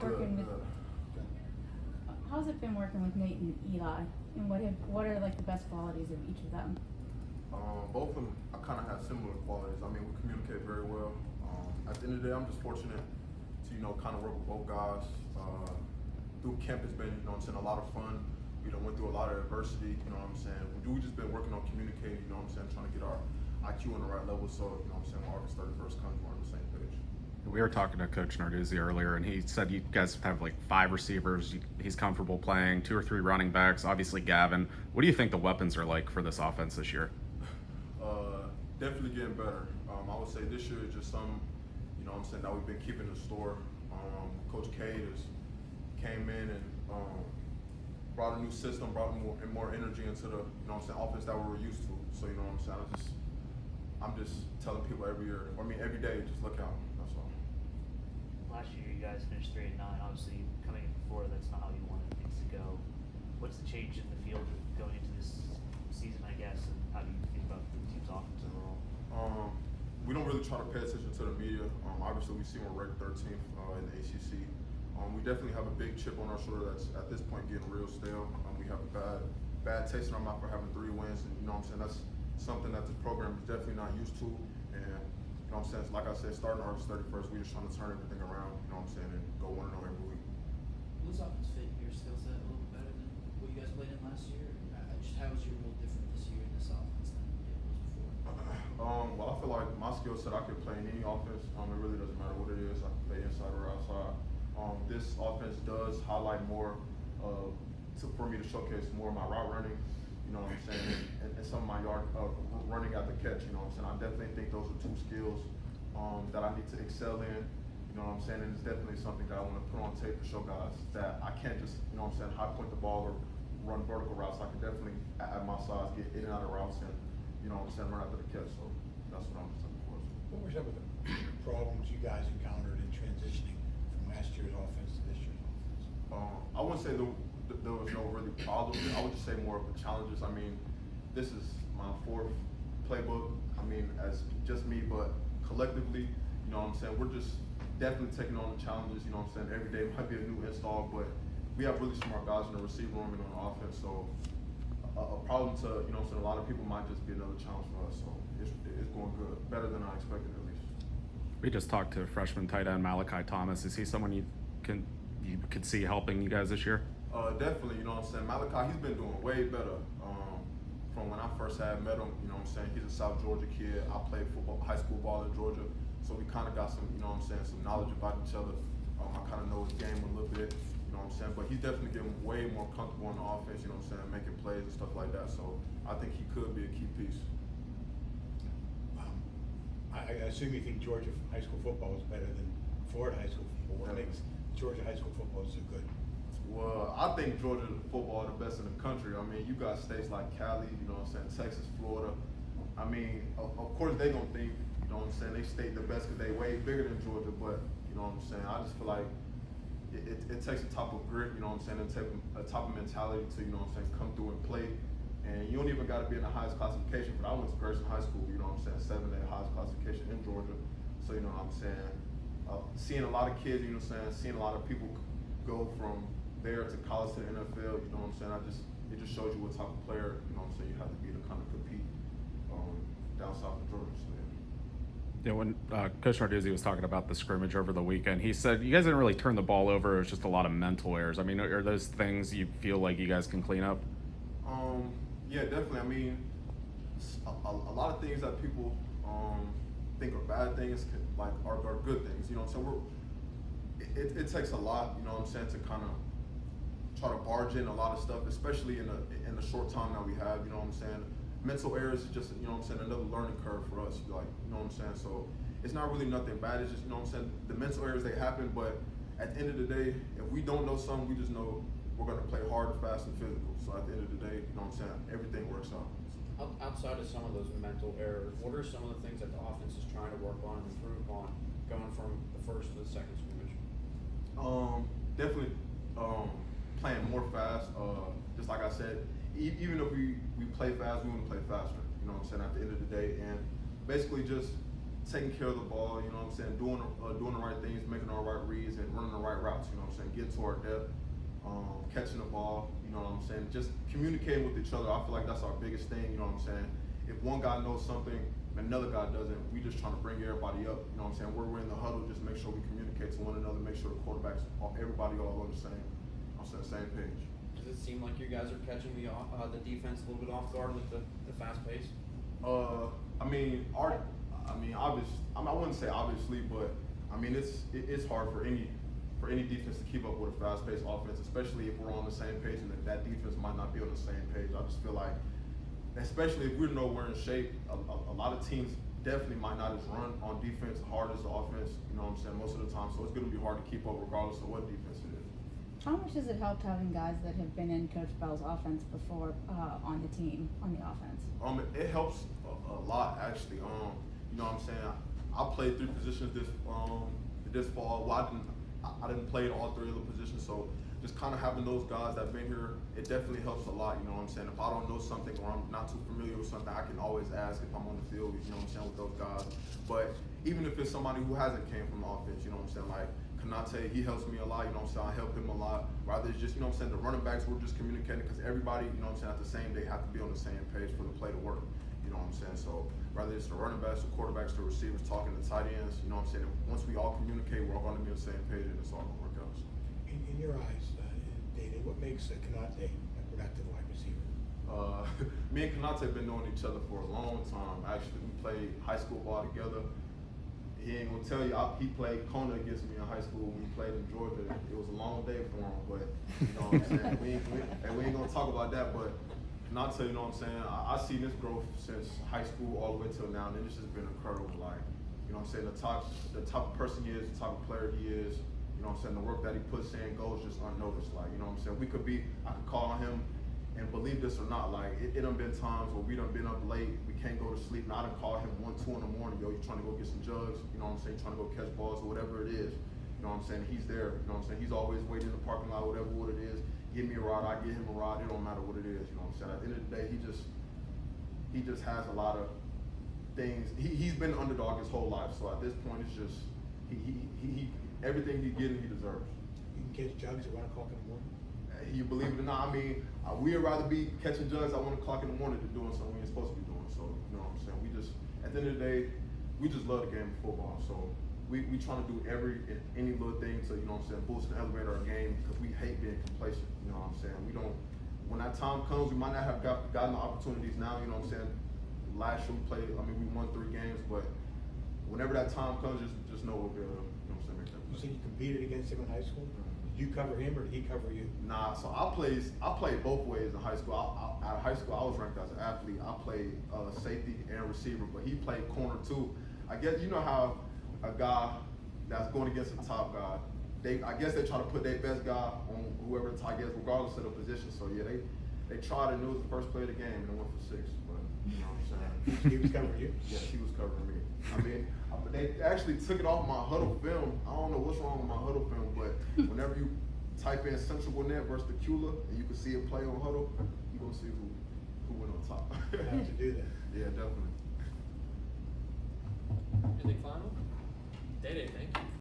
working with. How's it been working with Nate and Eli? And what are like the best qualities of each of them? Both of them, I kind of have similar qualities. I mean, we communicate very well. At the end of the day, I'm just fortunate to, kind of work with both guys. Through camp has been, a lot of fun. We went through a lot of adversity, We just been working on communicating, trying to get our IQ on the right level. So, when August 31st comes, we're on the same page. We were talking to Coach Narduzzi earlier, and he said you guys have like 5 receivers. He's comfortable playing 2 or 3 running backs. Obviously, Gavin. What do you think the weapons are like for this offense this year? Definitely getting better. I would say this year is just some, that we've been keeping in store. Coach K came in and brought a new system, brought more energy into the, offense that we were used to. So, I'm just telling people every day, just look out. That's all. Last year, you guys finished 3-9. Obviously, coming in before, that's not how you wanted things to go. What's the change in the field going into this season, I guess, and how do you think about the team's offense overall? We don't really try to pay attention to the media. Obviously, we see we're ranked 13th in the ACC. We definitely have a big chip on our shoulder that's at this point getting real stale. We have a bad taste in our mouth for having 3 wins, and that's something that the program is definitely not used to. And like I said, starting August 31st, we're just trying to turn everything around. And go 1-0 every week. Will this offense fit your skill set a little bit better than what you guys played in last year? Just how is your role different this year in this offense than it was before? Well, I feel like my skill set, I can play in any offense. It really doesn't matter what it is. I can play inside or outside. This offense does highlight more for me to showcase more of my route running, and some of my yard running at the catch, I definitely think those are 2 skills that I need to excel in, and it's definitely something that I want to put on tape to show guys that I can't just, high point the ball or run vertical routes. I can definitely, at my size, get in and out of routes and, run after the catch. So that's what I'm just looking for. What were some of the problems you guys encountered in transitioning from last year's offense to this year's offense? I wouldn't say there was no really problems. I would just say more of the challenges. I mean, this is my 4th playbook. As just me, but collectively, we're just definitely taking on the challenges. Every day might be a new install, but we have really smart guys in the receiver room and on the offense. So a problem to, a lot of people might just be another challenge for us. So it's going good, better than I expected at least. We just talked to freshman tight end Malachi Thomas. Is he someone you could see helping you guys this year? Definitely, Malachi, he's been doing way better from when I first had met him. He's a South Georgia kid. I played football, high school ball in Georgia, so we kind of got some, some knowledge about each other. I kind of know his game a little bit, but he's definitely getting way more comfortable in the offense, making plays and stuff like that. So I think he could be a key piece. I assume you think Georgia high school football is better than Florida high school football. What makes Georgia high school football so good? Well, I think Georgia football is the best in the country. You got states like Cali, Texas, Florida. Of course they gonna think, they state the best because they way bigger than Georgia, but, I just feel like it takes a type of grit, and take a type of mentality to, come through and play. And you don't even got to be in the highest classification, but I went to Grayson High School, 7A highest classification in Georgia. So, seeing a lot of kids, seeing a lot of people go from there to college to the NFL, it just shows you what type of player, you have to be to kind of compete down south of Georgia. So, Yeah, when Coach Narduzzi was talking about the scrimmage over the weekend, he said you guys didn't really turn the ball over. It was just a lot of mental errors. Are those things you feel like you guys can clean up? Yeah, definitely. A lot of things that people think are bad things are good things. It takes a lot, to kind of try to barge in a lot of stuff, especially in the short time that we have. Mental errors is just, another learning curve for us. So it's not really nothing bad. It's just, the mental errors, they happen, but at the end of the day, if we don't know something, we just know we're going to play hard, fast, and physical. So at the end of the day, everything works out. Outside of some of those mental errors, what are some of the things that the offense is trying to work on and improve upon going from the first to the second scrimmage? Definitely playing more fast. Just like I said, even if we play fast, we want to play faster. At the end of the day, and basically just taking care of the ball, you know what I'm saying, doing the right things, making the right reads, and running the right routes, you know what I'm saying, getting to our depth, catching the ball, you know what I'm saying, just communicating with each other. I feel like that's our biggest thing, you know what I'm saying. If one guy knows something, another guy doesn't, we just trying to bring everybody up, you know what I'm saying. Where we're in the huddle, just make sure we communicate to one another, make sure the quarterbacks, everybody all on the same page. Does it seem like you guys are catching the defense a little bit off guard with the fast pace? I wouldn't say obviously, but I mean it's hard for any defense to keep up with a fast-paced offense, especially if we're on the same page and that defense might not be on the same page. I just feel like, especially if we know we're in shape, a lot of teams definitely might not as run on defense hard as the offense. You know what I'm saying? Most of the time, so it's going to be hard to keep up regardless of what defense it is. How much has it helped having guys that have been in Coach Bell's offense before on the team, on the offense? It helps a lot actually. You know what I'm saying? I played 3 positions this fall. Well, I didn't play all 3 of the positions, so just kind of having those guys that've been here, it definitely helps a lot. You know what I'm saying? If I don't know something or I'm not too familiar with something, I can always ask if I'm on the field. You know what I'm saying, with those guys. But even if it's somebody who hasn't came from the offense, you know what I'm saying, like Kanate, he helps me a lot. You know what I'm saying? I help him a lot. Rather it's just, you know what I'm saying, the running backs, we're just communicating because everybody, you know what I'm saying, at the same day have to be on the same page for the play to work. You know what I'm saying? So whether it's the running backs, the quarterbacks, the receivers, talking to tight ends, you know what I'm saying? Once we all communicate, we're all going to be on the same page and it's all going to work out. In your eyes, David, what makes Kanate a productive wide receiver? Me and Kanate have been knowing each other for a long time. Actually, we played high school ball together. He ain't gonna tell you, he played Kona against me in high school when we played in Georgia. It was a long day for him, but you know what I'm saying? we ain't gonna talk about that, but Kanate, you know what I'm saying? I seen this growth since high school all the way till now, and it's just been incredible. Like, you know what I'm saying? The type of person he is, the type of player he is, you know what I'm saying? The work that he puts in goes just unnoticed. Like, you know what I'm saying? I could call on him and believe this or not, like it done been times where we done been up late, we can't go to sleep, and I done call him 1, 2 in the morning, yo, you trying to go get some jugs, you know what I'm saying, trying to go catch balls or whatever it is, you know what I'm saying, he's there, you know what I'm saying, he's always waiting in the parking lot, whatever what it is, give me a ride, I give him a ride, it don't matter what it is, you know what I'm saying, at the end of the day, he just has a lot of things, he's been an underdog his whole life, so at this point, it's just, he everything he's getting, he deserves. You can catch jugs at 1 o'clock in the morning? You believe it or not, I mean, we'd rather be catching jugs at 1 o'clock in the morning than doing something we ain't supposed to be doing. So, you know what I'm saying? We just, at the end of the day, we just love the game of football. So, we trying to do any little thing to, you know what I'm saying, boost and elevate our game because we hate being complacent. You know what I'm saying? We don't, when that time comes, we might not have gotten the opportunities now, you know what I'm saying? Last year we played, we won 3 games, but whenever that time comes, just know we'll be able to, you know what I'm saying, make that play. You said you competed against him in high school? Did you cover him or did he cover you? Nah, so I played both ways in high school. Out of high school, I was ranked as an athlete. I played safety and receiver, but he played corner too. I guess you know how a guy that's going against a top guy, I guess they try to put their best guy on whoever the top is, regardless of the position. So yeah, they tried and it was the first play of the game and it went for 6. But you know what I'm saying? He was covering you? Yes, he was covering me. I mean, they actually took it off my huddle film. I don't know what's wrong with my huddle film, but whenever you type in Central Gwinnett versus Tequila and you can see it play on huddle, you're gonna see who went on top. You have to do that. Yeah, definitely. Anything final? Day, thank you.